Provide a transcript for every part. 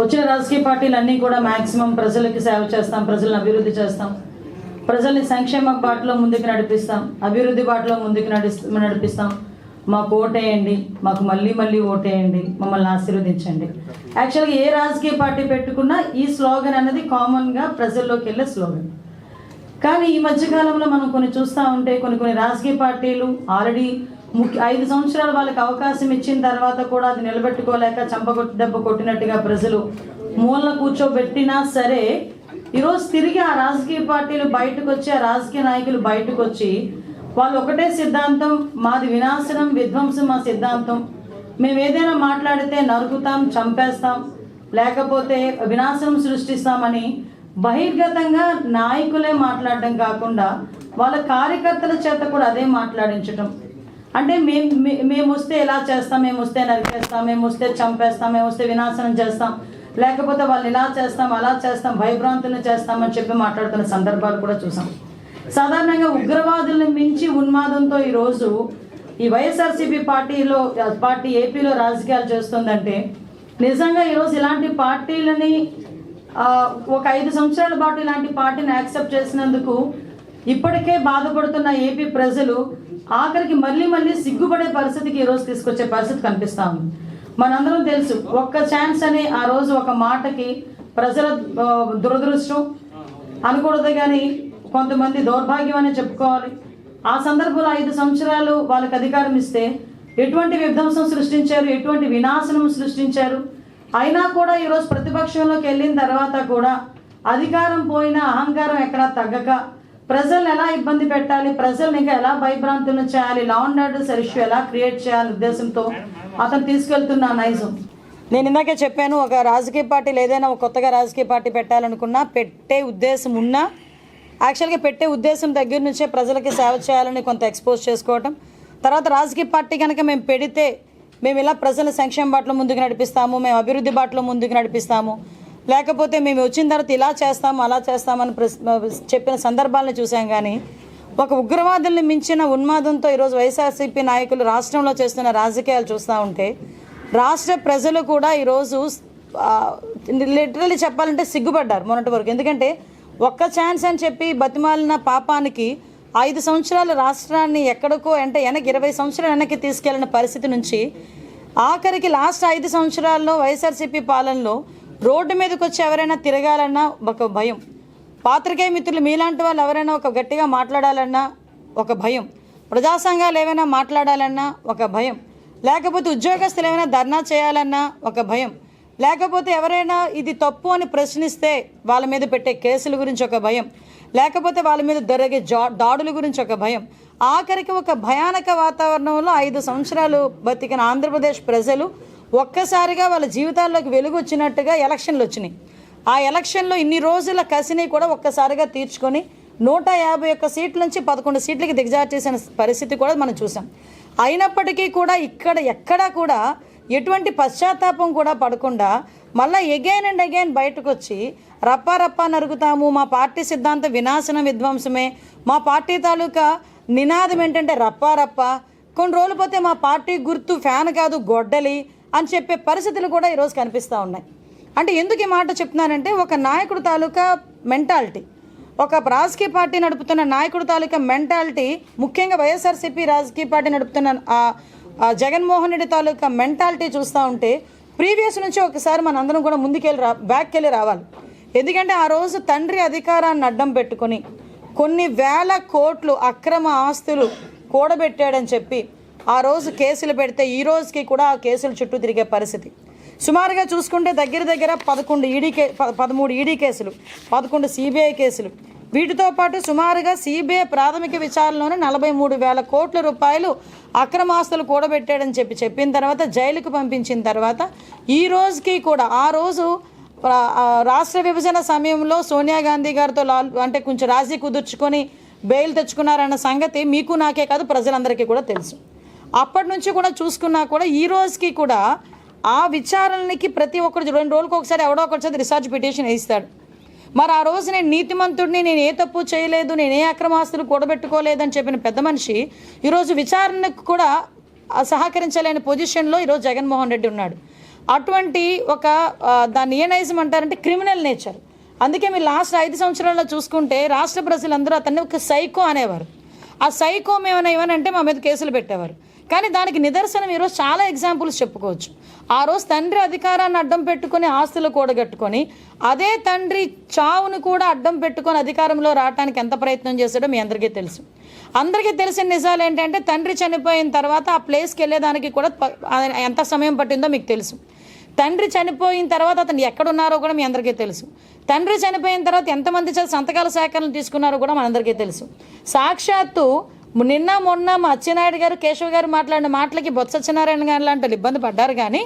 వచ్చిన రాజకీయ పార్టీలన్నీ కూడా మ్యాక్సిమం ప్రజలకి సేవ చేస్తాం, ప్రజలను అభివృద్ధి చేస్తాం, ప్రజల్ని సంక్షేమ బాటలో ముందుకు నడిపిస్తాం, అభివృద్ధి బాటలో ముందుకు నడిపిస్తాం. మాకు ఓటేయండి, మాకు మళ్ళీ మళ్ళీ ఓటేయండి, మమ్మల్ని ఆశీర్వదించండి. యాక్చువల్గా ఏ రాజకీయ పార్టీ పెట్టుకున్నా ఈ స్లోగన్ అనేది కామన్గా ప్రజల్లోకి వెళ్ళే స్లోగన్. కానీ ఈ మధ్యకాలంలో మనం కొన్ని చూస్తూ ఉంటే కొన్ని రాజకీయ పార్టీలు ఆల్రెడీ 5 సంవత్సరాలు వాళ్ళకి అవకాశం ఇచ్చిన తర్వాత కూడా అది నిలబెట్టుకోలేక దెబ్బ కొట్టినట్టుగా ప్రజలు మూలన కూర్చోబెట్టినా సరే ఈరోజు తిరిగి ఆ రాజకీయ పార్టీలు బయటకు వచ్చి, ఆ రాజకీయ నాయకులు బయటకు వచ్చి వాళ్ళు ఒకటే సిద్ధాంతం, మాది వినాశనం విధ్వంసం మా సిద్ధాంతం, మేము ఏదైనా మాట్లాడితే నరుకుతాం, చంపేస్తాం, లేకపోతే వినాశనం సృష్టిస్తామని బహిర్గతంగా నాయకులే మాట్లాడడం కాకుండా వాళ్ళ కార్యకర్తల చేత కూడా అదే మాట్లాడించడం. అంటే మేము వస్తే ఎలా చేస్తాం, మేము వస్తే నరికేస్తాం, మేము వస్తే చంపేస్తాం, మేము వస్తే వినాశనం చేస్తాం, లేకపోతే వాళ్ళు ఇలా చేస్తాం అలా చేస్తాం, భయభ్రాంతులను చేస్తామని చెప్పి మాట్లాడుతున్న సందర్భాలు కూడా చూసాం. సాధారణంగా ఉగ్రవాదులను మించి ఉన్మాదంతో ఈరోజు ఈ వైఎస్ఆర్సీపీ పార్టీ ఏపీలో రాజకీయాలు చేస్తుందంటే నిజంగా ఈరోజు ఇలాంటి పార్టీలని ఒక 5 సంవత్సరాల పాటు ఇలాంటి పార్టీని యాక్సెప్ట్ చేసినందుకు ఇప్పటికే బాధపడుతున్న ఏపీ ప్రజలు ఆఖరికి మళ్ళీ సిగ్గుపడే పరిస్థితికి ఈరోజు తీసుకొచ్చే పరిస్థితి కనిపిస్తా ఉంది. మనందరం తెలుసు, ఒక్క ఛాన్స్ అని ఆ రోజు ఒక మాటకి ప్రజల దురదృష్టం అనకూడదు కానీ కొంతమంది దౌర్భాగ్యం అని చెప్పుకోవాలి. ఆ సందర్భంలో 5 సంవత్సరాలు వాళ్ళకి అధికారం ఇస్తే ఎటువంటి విధ్వంసం సృష్టించారు, ఎటువంటి వినాశనం సృష్టించారు. అయినా కూడా ఈరోజు ప్రతిపక్షంలోకి వెళ్ళిన తర్వాత కూడా అధికారం పోయిన అహంకారం ఎక్కడా తగ్గక ప్రజల్ని ఎలా ఇబ్బంది పెట్టాలి, ప్రజల్ని ఇంకా ఎలా భయభ్రాంతులను చేయాలి, లా అండ్ ఆర్డర్ ఇష్యూ ఎలా క్రియేట్ చేయాలి ఉద్దేశంతో అతను తీసుకెళ్తున్న నైజం. నేను ఇందాకే చెప్పాను, ఒక రాజకీయ పార్టీలు ఏదైనా ఒక కొత్తగా రాజకీయ పార్టీ పెట్టాలనుకున్నా పెట్టే ఉద్దేశం ఉన్నా యాక్చువల్గా పెట్టే ఉద్దేశం దగ్గర నుంచే ప్రజలకి సేవ చేయాలని కొంత ఎక్స్పోజ్ చేసుకోవటం. తర్వాత రాజకీయ పార్టీ కనుక మేము పెడితే మేము ఇలా ప్రజల సంక్షేమ బాటలో ముందుకు నడిపిస్తాము, మేము అభివృద్ధి బాటలో ముందుకు నడిపిస్తాము, లేకపోతే మేము వచ్చిన తర్వాత ఇలా చేస్తాము అలా చేస్తామని చెప్పిన సందర్భాలను చూసాం. కానీ ఒక ఉగ్రవాదుల్ని మించిన ఉన్మాదంతో ఈరోజు వైఎస్ఆర్సీపీ నాయకులు రాష్ట్రంలో చేస్తున్న రాజకీయాలు చూస్తూ ఉంటే రాష్ట్ర ప్రజలు కూడా ఈరోజు లిటరలీ చెప్పాలంటే సిగ్గుపడ్డారు మొన్నటి వరకు. ఎందుకంటే ఒక్క ఛాన్స్ అని చెప్పి బతిమాలిన పాపానికి 5 సంవత్సరాల రాష్ట్రాన్ని ఎక్కడికో అంటే 20 సంవత్సరాలు వెనక్కి తీసుకెళ్లిన పరిస్థితి నుంచి ఆఖరికి లాస్ట్ 5 సంవత్సరాల్లో వైఎస్ఆర్సీపీ పాలనలో రోడ్డు మీదకి వచ్చి ఎవరైనా తిరగాలన్నా ఒక భయం, పాత్రికేయ మిత్రులు మీలాంటి వాళ్ళు ఎవరైనా ఒక గట్టిగా మాట్లాడాలన్నా ఒక భయం, ప్రజా సంఘాలు ఏమైనా మాట్లాడాలన్నా ఒక భయం, లేకపోతే ఉద్యోగస్తులు ఏమైనా ధర్నా చేయాలన్నా ఒక భయం, లేకపోతే ఎవరైనా ఇది తప్పు అని ప్రశ్నిస్తే వాళ్ళ మీద పెట్టే కేసుల గురించి ఒక భయం, లేకపోతే వాళ్ళ మీద జరిగే దాడుల గురించి ఒక భయం. ఆఖరికి ఒక భయానక వాతావరణంలో 5 సంవత్సరాలు బతికిన ఆంధ్రప్రదేశ్ ప్రజలు ఒక్కసారిగా వాళ్ళ జీవితాల్లోకి వెలుగు వచ్చినట్టుగా ఎలక్షన్లు వచ్చినాయి. ఆ ఎలక్షన్లో ఇన్ని రోజుల కసిని కూడా ఒక్కసారిగా తీర్చుకొని 151 సీట్ల నుంచి 11 సీట్లకి దిగజార్చేసిన పరిస్థితి కూడా మనం చూసాం. అయినప్పటికీ కూడా ఎక్కడా కూడా ఎటువంటి పశ్చాత్తాపం కూడా పడకుండా మళ్ళీ ఎగైన్ అండ్ అగైన్ బయటకు వచ్చి రప్పా నరుగుతాము, మా పార్టీ సిద్ధాంతం వినాశనం విధ్వంసమే, మా పార్టీ తాలూకా నినాదం ఏంటంటే రప్పా, కొన్ని రోజులు పోతే మా పార్టీ గుర్తు ఫ్యాన్ కాదు గొడ్డలి అని చెప్పే పరిస్థితులు కూడా ఈరోజు కనిపిస్తూ ఉన్నాయి. అంటే ఎందుకు ఈ మాట చెప్తున్నానంటే ఒక నాయకుడు తాలూకా మెంటాలిటీ, ఒక రాజకీయ పార్టీ నడుపుతున్న నాయకుడు తాలూకా మెంటాలిటీ, ముఖ్యంగా వైఎస్ఆర్సీపీ రాజకీయ పార్టీ నడుపుతున్న జగన్మోహన్ రెడ్డి తాలూకా మెంటాలిటీ చూస్తూ ఉంటే ప్రీవియస్ నుంచి ఒకసారి మనందరం కూడా బ్యాక్కి వెళ్ళి రావాలి. ఎందుకంటే ఆ రోజు తండ్రి అధికారాన్ని అడ్డం పెట్టుకొని కొన్ని వేల కోట్లు అక్రమ ఆస్తులు కూడబెట్టాడని చెప్పి ఆ రోజు కేసులు పెడితే ఈ రోజుకి కూడా ఆ కేసుల చుట్టూ తిరిగే పరిస్థితి. సుమారుగా చూసుకుంటే దగ్గర 13 ఈడీ కేసులు, 11 సిబిఐ కేసులు, వీటితో పాటు సుమారుగా సిబిఐ ప్రాథమిక విచారణలోనే 43,000 కోట్ల రూపాయలు అక్రమాస్తులు కూడబెట్టాడని చెప్పిన తర్వాత జైలుకు పంపించిన తర్వాత ఈ రోజుకి కూడా ఆ రోజు రాష్ట్ర విభజన సమయంలో సోనియా గాంధీ గారితో అంటే కొంచెం రాజీ కుదుర్చుకొని బెయిల్ తెచ్చుకున్నారన్న సంగతి మీకు నాకే కాదు ప్రజలందరికీ కూడా తెలుసు. అప్పటి నుంచి కూడా చూసుకున్నా కూడా ఈ రోజుకి కూడా ఆ విచారణకి ప్రతి ఒక్కరు 2 రోజులకు ఒకసారి ఎవడో ఒకసారి రీసెర్చ్ పిటిషన్ వేయిస్తాడు. మరి ఆ రోజు నేను నీతిమంతుడిని, నేను ఏ తప్పు చేయలేదు, నేను ఏ అక్రమాస్తులు కూడబెట్టుకోలేదని చెప్పిన పెద్ద మనిషి ఈరోజు విచారణకు కూడా సహకరించలేని పొజిషన్లో ఈరోజు జగన్మోహన్ రెడ్డి ఉన్నాడు. అటువంటి ఒక దాన్ని ఏ నైజం అంటారంటే క్రిమినల్ నేచర్. అందుకే మీరు లాస్ట్ 5 సంవత్సరాల్లో చూసుకుంటే రాష్ట్ర ప్రజలందరూ అతన్ని ఒక సైకో అనేవారు. ఆ సైకో ఏమనంటే మా మీద కేసులు పెట్టేవారు. కానీ దానికి నిదర్శనం ఈరోజు చాలా ఎగ్జాంపుల్స్ చెప్పుకోవచ్చు. ఆ రోజు తండ్రి అధికారాన్ని అడ్డం పెట్టుకుని ఆస్తులు కూడగట్టుకొని అదే తండ్రి చావును కూడా అడ్డం పెట్టుకొని అధికారంలో రావడానికి ఎంత ప్రయత్నం చేశాడో మీ అందరికీ తెలుసు. అందరికీ తెలిసిన నిజాలు ఏంటంటే తండ్రి చనిపోయిన తర్వాత ఆ ప్లేస్కి వెళ్ళేదానికి కూడా ఎంత సమయం పట్టిందో మీకు తెలుసు. తండ్రి చనిపోయిన తర్వాత అతను ఎక్కడున్నారో కూడా మీ అందరికీ తెలుసు. తండ్రి చనిపోయిన తర్వాత ఎంతమంది సంతకాల సేకరణ తీసుకున్నారో కూడా మనందరికీ తెలుసు. సాక్షాత్తు నిన్న మొన్న మా అచ్చెన్నాయుడు గారు కేశవ్ గారు మాట్లాడిన మాటలకి బొత్స సత్యనారాయణ గారు లాంటి ఇబ్బంది పడ్డారు. కానీ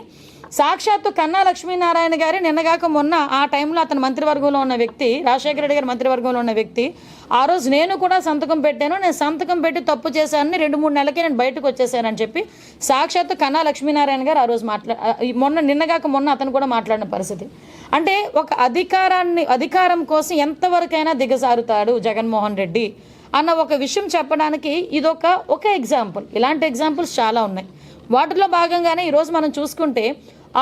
సాక్షాత్తు కన్నా లక్ష్మీనారాయణ గారి నిన్నగాక మొన్న ఆ టైంలో అతను మంత్రివర్గంలో ఉన్న వ్యక్తి, రాజశేఖర రెడ్డి గారి మంత్రివర్గంలో ఉన్న వ్యక్తి, ఆ రోజు నేను కూడా సంతకం పెట్టాను, నేను సంతకం పెట్టి తప్పు చేశానని 2-3 నెలలకి నేను బయటకు వచ్చేసానని చెప్పి సాక్షాత్తు కన్నా లక్ష్మీనారాయణ గారు ఆ రోజు నిన్నగాక మొన్న అతను కూడా మాట్లాడిన పరిస్థితి. అంటే ఒక అధికారం కోసం ఎంతవరకైనా దిగజారుతాడు జగన్మోహన్ రెడ్డి అన్న ఒక విషయం చెప్పడానికి ఇదొక ఎగ్జాంపుల్. ఇలాంటి ఎగ్జాంపుల్స్ చాలా ఉన్నాయి. వాటిలో భాగంగానే ఈరోజు మనం చూసుకుంటే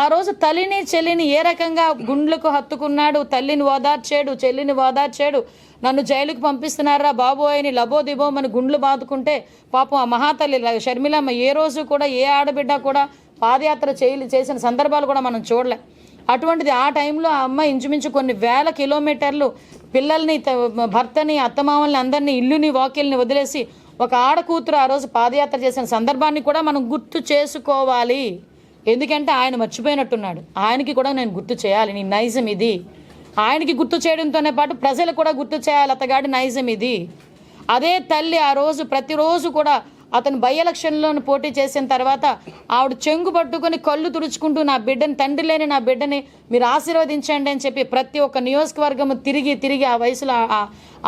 ఆ రోజు తల్లిని చెల్లిని ఏ రకంగా గుండ్లకు హత్తుకున్నాడు, తల్లిని ఓదార్చాడు, చెల్లిని ఓదార్చాడు, నన్ను జైలుకి పంపిస్తున్నారా బాబోయని లబోదిబోమని గుండ్లు బాదుకుంటే పాపం ఆ మహాతల్లి షర్మిలమ్మ ఏ రోజు కూడా ఏ ఆడబిడ్డ కూడా పాదయాత్ర చేసిన సందర్భాలు కూడా మనం చూడలే. అటువంటిది ఆ టైంలో ఆ అమ్మ ఇంచుమించు కొన్ని వేల కిలోమీటర్లు పిల్లల్ని, భర్తని, అత్తమామల్ని అందరినీ, ఇల్లుని, వాకిల్ని వదిలేసి ఒక ఆడకూతురు ఆ రోజు పాదయాత్ర చేసిన సందర్భాన్ని కూడా మనం గుర్తు చేసుకోవాలి. ఎందుకంటే ఆయన మర్చిపోయినట్టున్నాడు. ఆయనకి కూడా నేను గుర్తు చేయాలి, నీ నైజం ఇది. ఆయనకి గుర్తు చేయడంతోనే పాటు ప్రజలు కూడా గుర్తు చేయాలి, అతగాడి నైజం ఇది. అదే తల్లి ఆ రోజు ప్రతిరోజు కూడా అతను బై ఎలక్షన్లో పోటీ చేసిన తర్వాత ఆవిడ చెంగు పట్టుకొని కళ్ళు తుడుచుకుంటూ నా బిడ్డని, తండ్రి లేని నా బిడ్డని మీరు ఆశీర్వదించండి అని చెప్పి ప్రతి ఒక్క నియోజకవర్గము తిరిగి ఆ వయసులో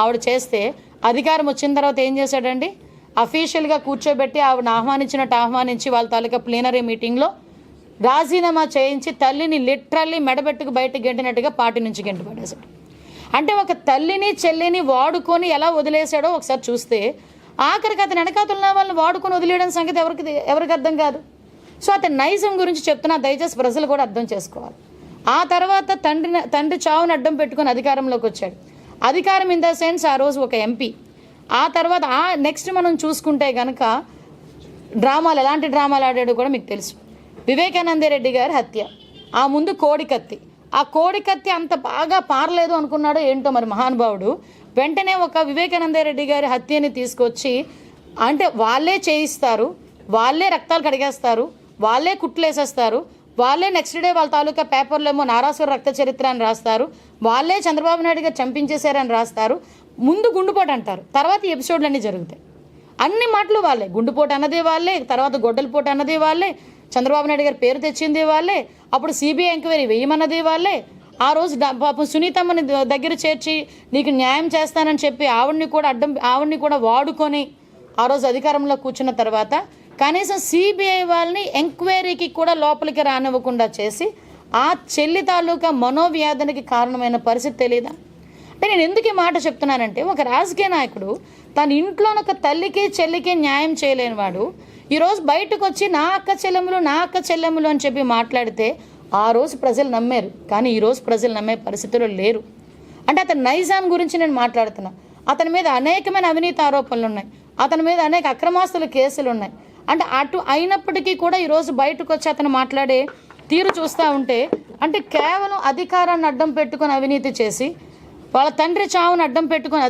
ఆవిడ చేస్తే అధికారం వచ్చిన తర్వాత ఏం చేశాడండి? అఫీషియల్గా కూర్చోబెట్టి ఆవిడని ఆహ్వానించి వాళ్ళ తాలూకా ప్లీనరీ మీటింగ్లో రాజీనామా చేయించి తల్లిని లిటరల్లీ మెడబెట్టుకు బయటకు గెంటినట్టుగా పార్టీ నుంచి గెంటి పడేశాడు. అంటే ఒక తల్లిని చెల్లిని వాడుకొని ఎలా వదిలేశాడో ఒకసారి చూస్తే ఆఖరికి అతను వెనకాతున్న వాళ్ళని వాడుకొని వదిలేయడం సంగతి ఎవరికి అర్థం కాదు. సో అతని నైజం గురించి చెప్తున్నా, దయచేసి ప్రజలు కూడా అర్థం చేసుకోవాలి. ఆ తర్వాత తండ్రి చావును అడ్డం పెట్టుకొని అధికారంలోకి వచ్చాడు. అధికారం ఇన్ ద సెన్స్ ఆ రోజు ఒక ఎంపీ. ఆ తర్వాత నెక్స్ట్ మనం చూసుకుంటే కనుక ఎలాంటి డ్రామాలు ఆడాడో కూడా మీకు తెలుసు. వివేకానందరెడ్డి గారి హత్య, ఆ ముందు కోడికత్తి. ఆ కోడికత్తి అంత బాగా పారలేదు అనుకున్నాడో ఏంటో మరి మహానుభావుడు. వెంటనే ఒక వివేకానందరెడ్డి గారి హత్యని తీసుకొచ్చి, అంటే వాళ్ళే చేయిస్తారు, వాళ్ళే రక్తాలు కడిగేస్తారు, వాళ్ళే కుట్లేసేస్తారు, వాళ్ళే నెక్స్ట్ డే వాళ్ళ తాలూకా పేపర్లో ఏమో నారాసుర రక్త చరిత్ర అని రాస్తారు, వాళ్ళే చంద్రబాబు నాయుడు గారు చంపించేశారని రాస్తారు. ముందు గుండుపోటు అంటారు, తర్వాత ఎపిసోడ్లు అన్నీ జరుగుతాయి. అన్ని మాటలు వాళ్ళే. గుండుపోటు అన్నది వాళ్ళే, తర్వాత గొడ్డలిపోటు అన్నది వాళ్ళే, చంద్రబాబు నాయుడు గారి పేరు తెచ్చింది వాళ్ళే, అప్పుడు సిబిఐ ఎంక్వైరీ వేయమన్నది వాళ్ళే. ఆ రోజు పాపం సునీతమ్మని దగ్గర చేర్చి నీకు న్యాయం చేస్తానని చెప్పి ఆవిడ్ని కూడా వాడుకొని ఆ రోజు అధికారంలో కూర్చున్న తర్వాత కనీసం సిబిఐ వాళ్ళని ఎంక్వైరీకి కూడా లోపలికి రానివ్వకుండా చేసి ఆ చెల్లి తాలూకా మనోవ్యాధనికి కారణమైన పరిస్థితి తెలియదా? అంటే నేను ఎందుకు ఈ మాట చెప్తున్నానంటే, ఒక రాజకీయ నాయకుడు తన ఇంట్లో ఒక తల్లికి చెల్లికి న్యాయం చేయలేని వాడు ఈరోజు బయటకు వచ్చి నా అక్క చెల్లెములు అని చెప్పి మాట్లాడితే ఆ రోజు ప్రజలు నమ్మారు. కానీ ఈరోజు ప్రజలు నమ్మే పరిస్థితుల్లో లేరు. అంటే అతని నైజాం గురించి నేను మాట్లాడుతున్నా. అతని మీద అనేకమైన అవినీతి ఆరోపణలు ఉన్నాయి, అతని మీద అనేక అక్రమాస్తుల కేసులు ఉన్నాయి. అంటే అయినప్పటికీ కూడా ఈరోజు బయటకు వచ్చి అతను మాట్లాడే తీరు చూస్తూ ఉంటే, అంటే కేవలం అధికారాన్ని అడ్డం పెట్టుకొని అవినీతి చేసి, వాళ్ళ తండ్రి చావును అడ్డం పెట్టుకొని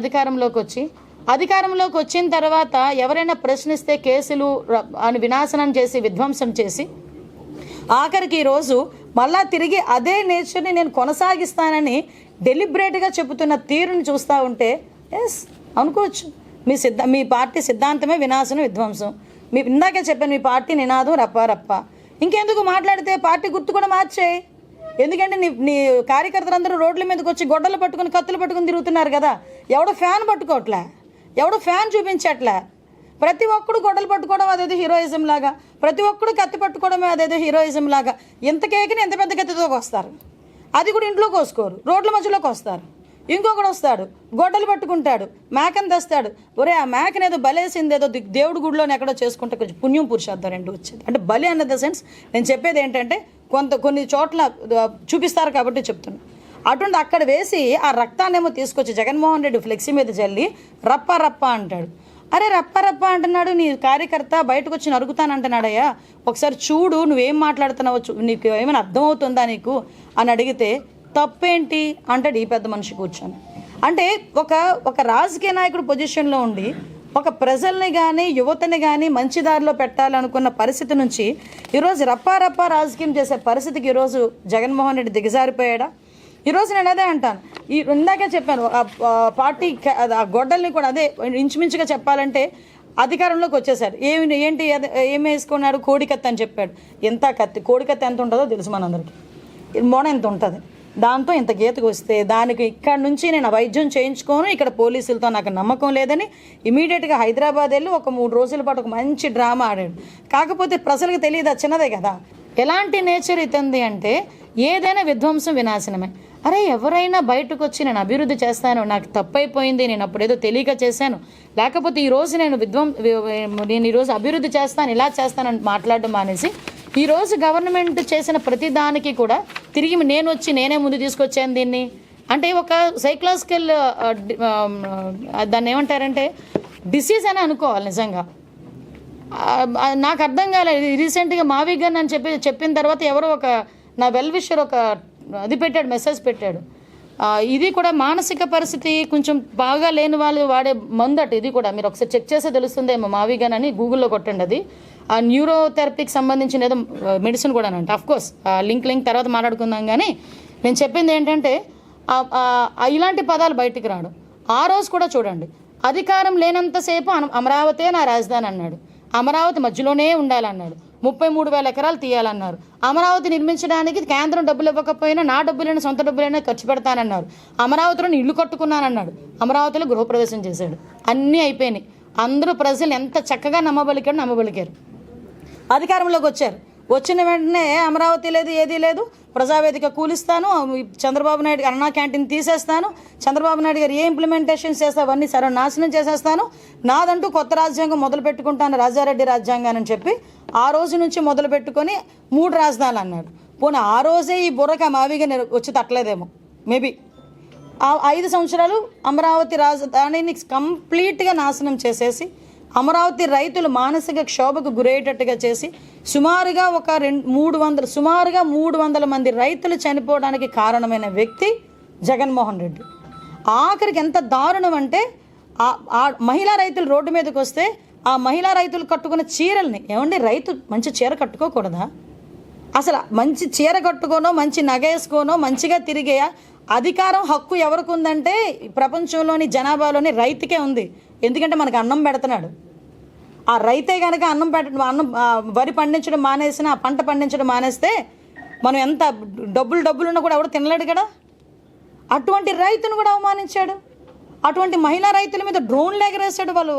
అధికారంలోకి వచ్చిన తర్వాత ఎవరైనా ప్రశ్నిస్తే కేసులు అని వినాశనం చేసి విధ్వంసం చేసి ఆఖరికి ఈరోజు మళ్ళా తిరిగి అదే నేచర్ని నేను కొనసాగిస్తానని డెలిబరేట్గా చెబుతున్న తీరుని చూస్తూ ఉంటే అనుకోవచ్చు మీ పార్టీ సిద్ధాంతమే వినాశనం, విధ్వంసం. ఇందాకే చెప్పాను, మీ పార్టీ నినాదం రప్ప. ఇంకెందుకు మాట్లాడితే పార్టీ గుర్తు కూడా మార్చేయి. ఎందుకంటే నీ కార్యకర్తలందరూ రోడ్ల మీదకి వచ్చి గొడ్డలు పట్టుకుని కత్తులు పట్టుకుని తిరుగుతున్నారు కదా. ఎవడో ఫ్యాన్ పట్టుకోవట్లే, ఎవడో ఫ్యాన్ చూపించట్లే. ప్రతి ఒక్కడు గొడ్డలు పట్టుకోవడం అదేదో హీరోయిజం లాగా, ప్రతి ఒక్కడు కత్తి పట్టుకోవడమే అదేదో హీరోయిజం లాగా. ఎంత కేకని ఎంత పెద్ద కత్తితోకి వస్తారు, అది కూడా ఇంట్లో కోసుకోరు, రోడ్ల మధ్యలోకి వస్తారు. ఇంకొకడు వస్తాడు, గొడ్డలు పట్టుకుంటాడు, మేకను తెస్తాడు. ఒరే ఆ మేకను ఏదో బలేసింది, ఏదో దేవుడి గుడిలోనే ఎక్కడో చేసుకుంటే కొంచెం పుణ్యం పురుషార్థం రెండు వచ్చేది. అంటే బలి అన్నది సెన్స్ నేను చెప్పేది ఏంటంటే కొన్ని చోట్ల చూపిస్తారు కాబట్టి చెప్తున్నాను. అటువంటి అక్కడ వేసి ఆ రక్తాన్నేమో తీసుకొచ్చి జగన్మోహన్ రెడ్డి ఫ్లెక్సీ మీద జల్లి రప్ప రప్ప అంటాడు. అరే రప్ప రప్ప అంటున్నాడు, నీ కార్యకర్త బయటకు వచ్చి నరుగుతానంటున్నాడయ్యా, ఒకసారి చూడు నువ్వేం మాట్లాడుతున్నావు, నీకు ఏమైనా అర్థమవుతుందా నీకు అని అడిగితే తప్పేంటి అంటాడు ఈ పెద్ద మనిషి కూర్చొని. అంటే ఒక రాజకీయ నాయకుడు పొజిషన్లో ఉండి ఒక ప్రజల్ని కానీ యువతని కానీ మంచి దారిలో పెట్టాలనుకున్న పరిస్థితి నుంచి ఈరోజు రప్పారప్ప రాజకీయం చేసే పరిస్థితికి ఈరోజు జగన్మోహన్ రెడ్డి దిగజారిపోయాడా? ఈరోజు నేను అదే అంటాను, ఇందాకే చెప్పాను, పార్టీ ఆ గొడ్డల్ని కూడా అదే ఇంచుమించుగా చెప్పాలంటే అధికారంలోకి వచ్చేసారు. ఏంటి ఏమి వేసుకున్నాడు, కోడికత్తి అని చెప్పాడు. ఎంత కత్తి, కోడికత్తి ఎంత ఉంటుందో తెలుసు మనందరికీ, మొన ఎంత ఉంటుంది, దాంతో ఇంత గీతకు వస్తే దానికి ఇక్కడ నుంచి నేను వైద్యం చేయించుకోను, ఇక్కడ పోలీసులతో నాకు నమ్మకం లేదని ఇమీడియట్గా హైదరాబాద్ వెళ్ళి ఒక 3 రోజుల పాటు ఒక మంచి డ్రామా ఆడాడు. కాకపోతే ప్రజలకు తెలియదు, చిన్నదే కదా. ఎలాంటి నేచర్ ఇతంది అంటే ఏదైనా విధ్వంసం వినాశనమే. అరే ఎవరైనా బయటకు వచ్చి నేను అభివృద్ధి చేస్తాను, నాకు తప్పైపోయింది, నేను అప్పుడేదో తెలియక చేశాను, లేకపోతే ఈరోజు నేను ఈరోజు అభివృద్ధి చేస్తాను, ఇలా చేస్తానని మాట్లాడడం మానేసి ఈరోజు గవర్నమెంట్ చేసిన ప్రతి దానికి కూడా తిరిగి నేనే ముందు తీసుకొచ్చాను దీన్ని అంటే ఒక సైకలాజికల్ దాన్ని ఏమంటారంటే డిసీజ్ అని అనుకోవాలి. నిజంగా నాకు అర్థం కాలేదు. రీసెంట్గా మావి గారు అని చెప్పిన తర్వాత ఎవరో ఒక నా వెల్ విషర్ ఒక అది పెట్టాడు, మెసేజ్ పెట్టాడు. ఇది కూడా మానసిక పరిస్థితి కొంచెం బాగా లేని వాళ్ళు వాడే మందు అటు. ఇది కూడా మీరు ఒకసారి చెక్ చేస్తే తెలుస్తుందేమో, మావిగాన్ అని గూగుల్లో కొట్టండి. అది ఆ న్యూరోథెరపీకి సంబంధించిన ఏదో మెడిసిన్ కూడా అంట. అఫ్కోర్స్ లింక్ తర్వాత మాట్లాడుకుందాం. కానీ నేను చెప్పింది ఏంటంటే ఇలాంటి పదాలు బయటికి రావడం. ఆ రోజు కూడా చూడండి, అధికారం లేనంతసేపు అమరావతే నా రాజధాని అన్నాడు, అమరావతి మధ్యలోనే ఉండాలన్నాడు, 33,000 ఎకరాలు తీయాలన్నారు, అమరావతి నిర్మించడానికి కేంద్రం డబ్బులు ఇవ్వకపోయినా నా డబ్బులైనా సొంత డబ్బులైనా ఖర్చు పెడతానన్నారు, అమరావతిలో ఇల్లు కట్టుకున్నానన్నాడు, అమరావతిలో గృహప్రవేశం చేశాడు. అన్నీ అయిపోయినాయి. అందరూ ప్రజలు ఎంత చక్కగా నమ్మబలికారు. అధికారంలోకి వచ్చారు. వచ్చిన వెంటనే అమరావతి లేదు, ఏదీ లేదు, ప్రజావేదిక కూలిస్తాను, చంద్రబాబు నాయుడు అన్నా క్యాంటీన్ తీసేస్తాను, చంద్రబాబు నాయుడు గారు ఏ ఇంప్లిమెంటేషన్ చేస్తే అవన్నీ నాశనం చేసేస్తాను, నాదంటూ కొత్త రాజ్యాంగం మొదలు పెట్టుకుంటాను, రాజారెడ్డి రాజ్యాంగం అని చెప్పి ఆ రోజు నుంచి మొదలు పెట్టుకొని 3 రాజధానులు అన్నాడు. పోనీ ఆ రోజే ఈ బుర్రక మావిగా వచ్చి తట్టలేదేమో, మేబీ. ఆ 5 సంవత్సరాలు అమరావతి రాజధానిని కంప్లీట్గా నాశనం చేసేసి అమరావతి రైతులు మానసిక క్షోభకు గురయ్యేటట్టుగా చేసి సుమారుగా 300 మంది రైతులు చనిపోవడానికి కారణమైన వ్యక్తి జగన్మోహన్ రెడ్డి. ఆఖరికి ఎంత దారుణం అంటే ఆ మహిళా రైతులు రోడ్డు మీదకి వస్తే ఆ మహిళా రైతులు కట్టుకున్న చీరల్ని, ఏమండి రైతు మంచి చీర కట్టుకోకూడదా? అసలు మంచి చీర కట్టుకోనో మంచి నగేసుకోనో మంచిగా తిరిగే అధికారం హక్కు ఎవరికి ఉందంటే ప్రపంచంలోని జనాభాలోని రైతుకే ఉంది. ఎందుకంటే మనకు అన్నం పెడుతున్నాడు. ఆ రైతే కనుక వరి పండించడం మానేసిన, ఆ పంట పండించడం మానేస్తే మనం ఎంత డబ్బులున్నా కూడా ఎవరు తినలేడు కదా. అటువంటి రైతును కూడా అవమానించాడు. అటువంటి మహిళా రైతుల మీద డ్రోన్లు ఎగరేసాడు, వాళ్ళు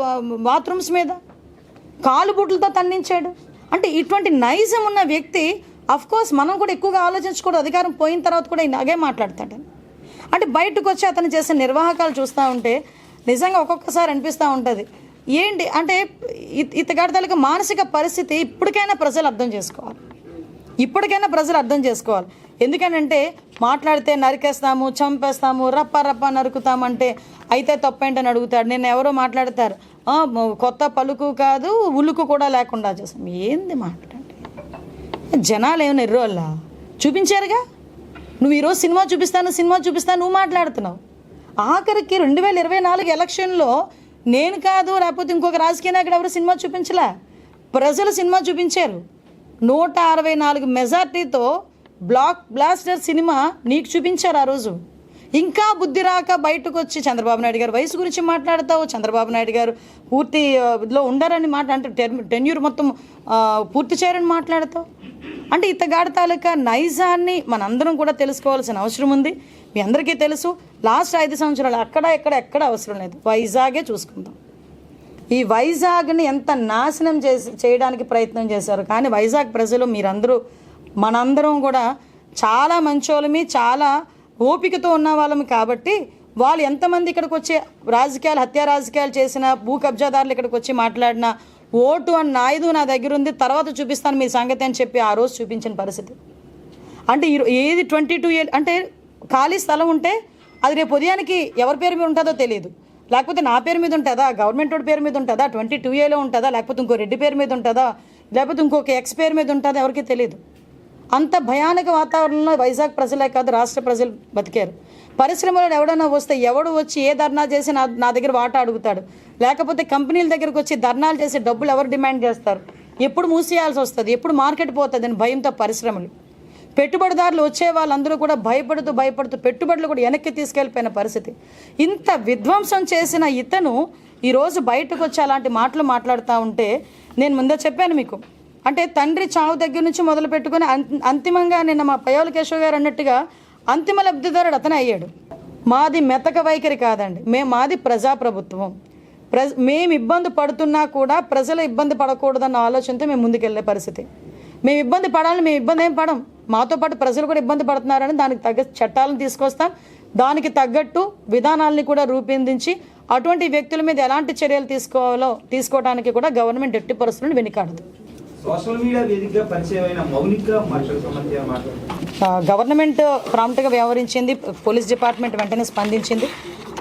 బాత్రూమ్స్ మీద కాలు బుట్లతో తన్నించాడు. అంటే ఇటువంటి నైజం ఉన్న వ్యక్తి అఫ్కోర్స్ మనం కూడా ఎక్కువగా ఆలోచించకూడదు. అధికారం పోయిన తర్వాత కూడా ఇలాగే మాట్లాడతాడు. అంటే బయటకు వచ్చి అతను చేసే నిర్వాహకాలు చూస్తూ ఉంటే నిజంగా ఒక్కొక్కసారి అనిపిస్తూ ఉంటుంది, ఏంటి అంటే ఇతగాడితలకు మానసిక పరిస్థితి ఇప్పటికైనా ప్రజలు అర్థం చేసుకోవాలి. ఎందుకనంటే మాట్లాడితే నరికేస్తాము, చంపేస్తాము, రప్ప నరుకుతామంటే అయితే తప్పేంటని అడుగుతాడు. నేను ఎవరో మాట్లాడతారు, కొత్త పలుకు కాదు ఉలుకు కూడా లేకుండా చేస్తాం. ఏంది మాట్లాడండి, జనాలు ఏమైనా ఎర్రోళ్ళ చూపించారుగా. నువ్వు ఈరోజు సినిమా చూపిస్తాను నువ్వు మాట్లాడుతున్నావు. ఆఖరికి 2024 ఎలక్షన్లో నేను కాదు లేకపోతే ఇంకొక రాజకీయ నాయకుడు ఎవరు సినిమా చూపించలే, ప్రజలు సినిమా చూపించారు. 164 మెజార్టీతో బ్లాక్ బ్లాస్టర్ సినిమా నీకు చూపించారు ఆ రోజు. ఇంకా బుద్ధి రాక బయటకు వచ్చి చంద్రబాబు నాయుడు గారు వయసు గురించి మాట్లాడతావు, చంద్రబాబు నాయుడు గారు పూర్తిలో ఉండరని అంటే టెన్యూర్ మొత్తం పూర్తి చేయరని మాట్లాడతావు. అంటే ఇతగాడి తాలూకా నైజాన్ని మనందరం కూడా తెలుసుకోవాల్సిన అవసరం ఉంది. మీ అందరికీ తెలుసు, లాస్ట్ 5 సంవత్సరాలు ఎక్కడ అవసరం లేదు, వైజాగే చూసుకుందాం. ఈ వైజాగ్ని ఎంత నాశనం చేయడానికి ప్రయత్నం చేశారు. కానీ వైజాగ్ ప్రజలు మనందరం కూడా చాలా మంచోళ్ళమి, చాలా ఓపికతో ఉన్న వాళ్ళమి. కాబట్టి వాళ్ళు ఎంతమంది ఇక్కడికి వచ్చి హత్యా రాజకీయాలు చేసిన, భూ కబ్జాదారులు ఇక్కడికి వచ్చి మాట్లాడినా ఓటు అన్న ఆయుధం నా దగ్గర ఉంది, తర్వాత చూపిస్తాను మీ సంగతి అని చెప్పి ఆ రోజు చూపించిన పరిస్థితి. అంటే ఏది 22 ఏళ్ళు అంటే ఖాళీ స్థలం ఉంటే అది రేపు ఉదయానికి ఎవరి పేరు మీద ఉంటుందో తెలియదు. లేకపోతే నా పేరు మీద ఉంటుందా, గవర్నమెంట్ వాడి పేరు మీద ఉంటుందా, 22Aలో ఉంటుందా, లేకపోతే ఇంకో రెడ్డి పేరు మీద ఉంటుందా, లేకపోతే ఇంకొక ఎక్స్ పేరు మీద ఉంటుందా, ఎవరికి తెలియదు. అంత భయానక వాతావరణంలో వైజాగ్ ప్రజలే కాదు రాష్ట్ర ప్రజలు బతికారు. పరిశ్రమలో ఎవడన్నా వస్తే ఎవడు వచ్చి ఏ ధర్నా చేసి నా దగ్గర వాటా అడుగుతాడు, లేకపోతే కంపెనీల దగ్గరకు వచ్చి ధర్నాలు చేసి డబ్బులు ఎవరు డిమాండ్ చేస్తారు, ఎప్పుడు మూసేయాల్సి వస్తుంది, ఎప్పుడు మార్కెట్ పోతుంది అని భయంతో పరిశ్రమలు, పెట్టుబడిదారులు వచ్చే వాళ్ళందరూ కూడా భయపడుతూ పెట్టుబడులు కూడా వెనక్కి తీసుకెళ్ళిపోయిన పరిస్థితి. ఇంత విధ్వంసం చేసిన ఇతను ఈరోజు బయటకు వచ్చి అలాంటి మాటలు మాట్లాడుతూ ఉంటే, నేను ముందే చెప్పాను మీకు, అంటే తండ్రి చావు దగ్గర నుంచి మొదలు పెట్టుకుని అంతిమంగా నిన్న మా పయ్యావుల కేశవ్ గారు అన్నట్టుగా అంతిమ లబ్ధిదారుడు అతనే అయ్యాడు. మాది మెతక వైఖరి కాదండి, మాది ప్రజాప్రభుత్వం. మేము ఇబ్బంది పడుతున్నా కూడా ప్రజలు ఇబ్బంది పడకూడదన్న ఆలోచనతో మేము ముందుకెళ్ళే పరిస్థితి. మేము ఇబ్బంది పడాలని మేము ఇబ్బంది ఏం పడం, మాతో పాటు ప్రజలు కూడా ఇబ్బంది పడుతున్నారని దానికి తగ్గ చట్టాలను తీసుకొస్తాం, దానికి తగ్గట్టు విధానాలని కూడా రూపొందించి అటువంటి వ్యక్తుల మీద ఎలాంటి చర్యలు తీసుకోవడానికి కూడా గవర్నమెంట్ ఎట్టి పరిస్థితులను వెనుకాడదు. సోషల్ మీడియా వేదికగా పరిచయమైన మౌనిక గవర్నమెంట్ ప్రాంప్ట్గా వ్యవహరించింది, పోలీస్ డిపార్ట్మెంట్ వెంటనే స్పందించింది,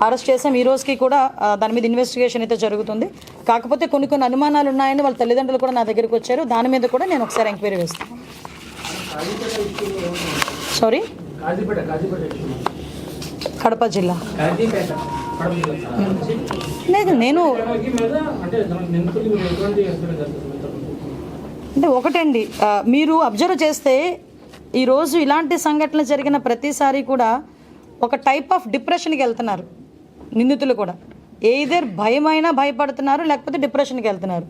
అరెస్ట్ చేసాం. ఈ రోజుకి కూడా దాని మీద ఇన్వెస్టిగేషన్ అయితే జరుగుతుంది. కాకపోతే కొన్ని అనుమానాలు ఉన్నాయని వాళ్ళ తల్లిదండ్రులు కూడా నా దగ్గరికి వచ్చారు, దాని మీద కూడా నేను ఒకసారి ఎంక్వైరీ వేస్తాను. సారీ, కడప జిల్లా లేదు. నేను అంటే ఒకటండి, మీరు అబ్జర్వ్ చేస్తే ఈరోజు ఇలాంటి సంఘటనలు జరిగిన ప్రతిసారి కూడా ఒక టైప్ ఆఫ్ డిప్రెషన్కి వెళ్తున్నారు నిందితులు కూడా. ఏదర్ భయమైనా భయపడుతున్నారు, లేకపోతే డిప్రెషన్కి వెళ్తున్నారు.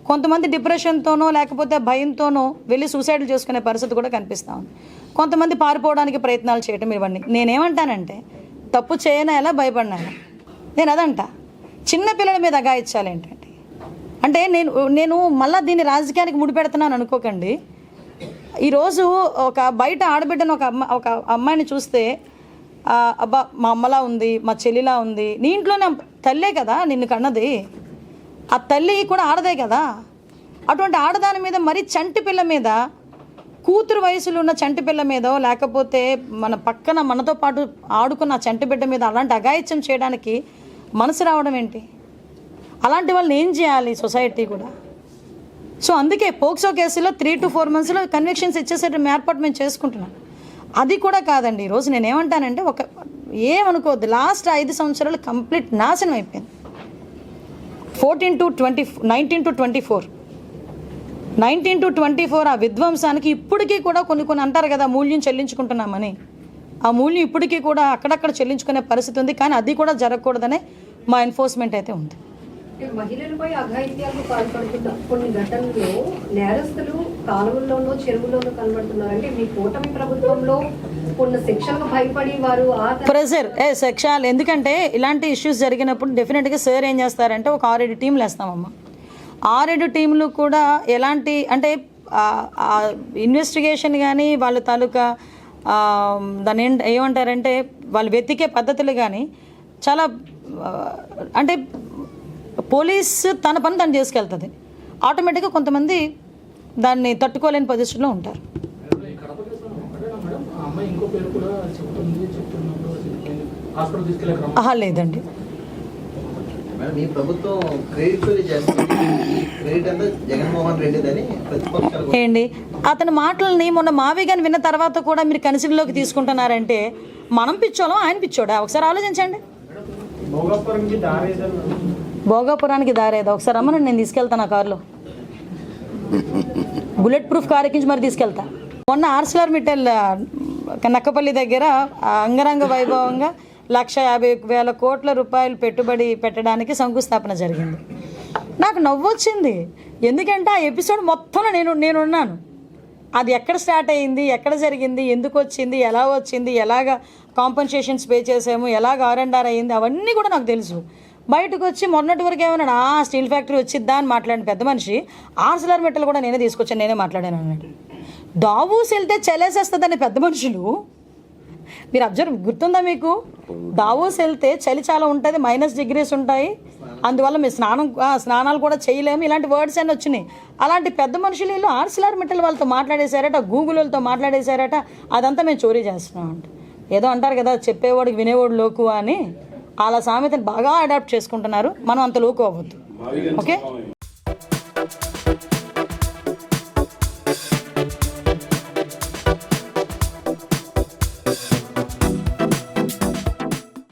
కొంతమంది డిప్రెషన్తోనో లేకపోతే భయంతోనో వెళ్ళి సూసైడ్లు చేసుకునే పరిస్థితి కూడా కనిపిస్తూ ఉంది. కొంతమంది పారిపోవడానికి ప్రయత్నాలు చేయటం ఇవన్నీ. నేనేమంటానంటే, తప్పు చేయనా ఎలా భయపడినా నేను అదంట. చిన్నపిల్లల మీద అగాయించాలి ఏంటంటే, అంటే నేను మళ్ళీ దీన్ని రాజకీయానికి ముడిపెడుతున్నాను అనుకోకండి. ఈరోజు ఒక బయట ఆడబిడ్డను ఒక అమ్మాయిని చూస్తే, అబ్బా మా అమ్మలా ఉంది, మా చెల్లిలా ఉంది, నీ ఇంట్లోనే తల్లే కదా నిన్ను కన్నది, ఆ తల్లి కూడా ఆడదే కదా. అటువంటి ఆడదాని మీద మరి చంటి పిల్ల మీద, కూతురు వయసులో ఉన్న చంటి పిల్ల మీదో లేకపోతే మన పక్కన మనతో పాటు ఆడుకున్న చంటి బిడ్డ మీద అలాంటి అఘాయిత్యం చేయడానికి మనసు రావడం ఏంటి? అలాంటి వాళ్ళని ఏం చేయాలి సొసైటీ కూడా? సో అందుకే పోక్సో కేసులో 3 to 4 monthsలో కన్విక్షన్స్ ఇచ్చేసేట ఏర్పాటు మేము చేసుకుంటున్నాం. అది కూడా కాదండి. ఈరోజు నేనేమంటానంటే, ఏమనుకోవద్దు, లాస్ట్ 5 సంవత్సరాలు కంప్లీట్ నాశనం అయిపోయింది. 19 to 24 ఆ విధ్వంసానికి ఇప్పటికీ కూడా కొన్ని అంటారు కదా మూల్యం చెల్లించుకుంటున్నామని, ఆ మూల్యం ఇప్పటికీ కూడా అక్కడక్కడ చెల్లించుకునే పరిస్థితి ఉంది. కానీ అది కూడా జరగకూడదనే మా ఎన్ఫోర్స్మెంట్ అయితే ఉంది. మహిళలపై అఘాయిత్యాలకు పాల్పడుతున్న కొన్ని ఘటనల్లో నేరస్తులు కాలువల్లోనూ చెరువుల్లోనూ కనబడుతున్నారు. అంటే మీ కూటమి ప్రభుత్వంలో కొన్ని శిక్షలకు భయపడి వారు ప్రెజర్ సెక్షాలు, ఎందుకంటే ఇలాంటి ఇష్యూస్ జరిగినప్పుడు డెఫినెట్గా సార్ ఏం చేస్తారంటే ఒక 6-7 టీంలు వేస్తామమ్మా. 6-7 టీంలు కూడా ఎలాంటి అంటే ఇన్వెస్టిగేషన్ కానీ వాళ్ళ తాలూకా దాన్ని ఏమంటారంటే వాళ్ళు వెతికే పద్ధతులు కానీ చాలా అంటే పోలీసు తన పని తను చేసుకెళ్తుంది. ఆటోమేటిక్గా కొంతమంది దాన్ని తట్టుకోలేని పొజిషన్లో ఉంటారు. లేదండి, మీ ప్రభుత్వం క్రెడిట్ చేస్తుంది, క్రెడిట్ అంతా జగన్మోహన్ రెడ్డిదని ప్రతిపక్షాలు ఏంటి అతని మాటలని మొన్న మావి గాని విన్న తర్వాత కూడా మీరు కన్సిడర్లోకి తీసుకుంటున్నారంటే మనం పిచ్చోళం, ఆయన పిచ్చోడా? ఒకసారి ఆలోచించండి. భోగాపురానికి దారేదా? ఒకసారి అమ్మనండి, నేను తీసుకెళ్తాను ఆ కారులో, బుల్లెట్ ప్రూఫ్ కార్ ఎక్కించి మరి తీసుకెళ్తా. మొన్న ArcelorMittal నక్కపల్లి దగ్గర అంగరంగ వైభవంగా 1,50,000 కోట్ల రూపాయలు పెట్టుబడి పెట్టడానికి శంకుస్థాపన జరిగింది. నాకు నవ్వొచ్చింది, ఎందుకంటే ఆ ఎపిసోడ్ మొత్తంలో నేనున్నాను. అది ఎక్కడ స్టార్ట్ అయ్యింది, ఎక్కడ జరిగింది, ఎందుకు వచ్చింది, ఎలా వచ్చింది, ఎలాగ కాంపన్సేషన్స్ పే చేసాము, ఎలాగ R&R అయ్యింది, అవన్నీ కూడా నాకు తెలుసు. బయటకు వచ్చి మొన్నటి వరకు ఏమన్నాడు, స్టీల్ ఫ్యాక్టరీ వచ్చిద్దా అని మాట్లాడిన పెద్ద మనిషి ArcelorMittal కూడా నేనే తీసుకొచ్చాను, నేనే మాట్లాడాను అన్నాడు. దావూస్ వెళ్తే చలేసేస్తుందని పెద్ద మనుషులు. మీరు అబ్జర్వ్ గుర్తుందా మీకు? దావూస్ వెళ్తే చలి చాలా ఉంటుంది, -degrees ఉంటాయి, అందువల్ల మేము స్నానాలు కూడా చేయలేము, ఇలాంటి వర్డ్స్ అన్నీ వచ్చినాయి. అలాంటి పెద్ద మనుషులు వీళ్ళు ఆర్సిలార్ మెటల్ వాళ్ళతో మాట్లాడేశారట, గూగుల్ వాళ్ళతో మాట్లాడేశారట, అదంతా మేము చోరీ చేస్తున్నాం అంట. ఏదో అంటారు కదా, చెప్పేవాడికి వినేవాడు లోకు అని, అలా సామెతను బాగా అడాప్ట్ చేసుకుంటున్నారు. మనం అంత లోకు అవ్వద్దు. ఓకే.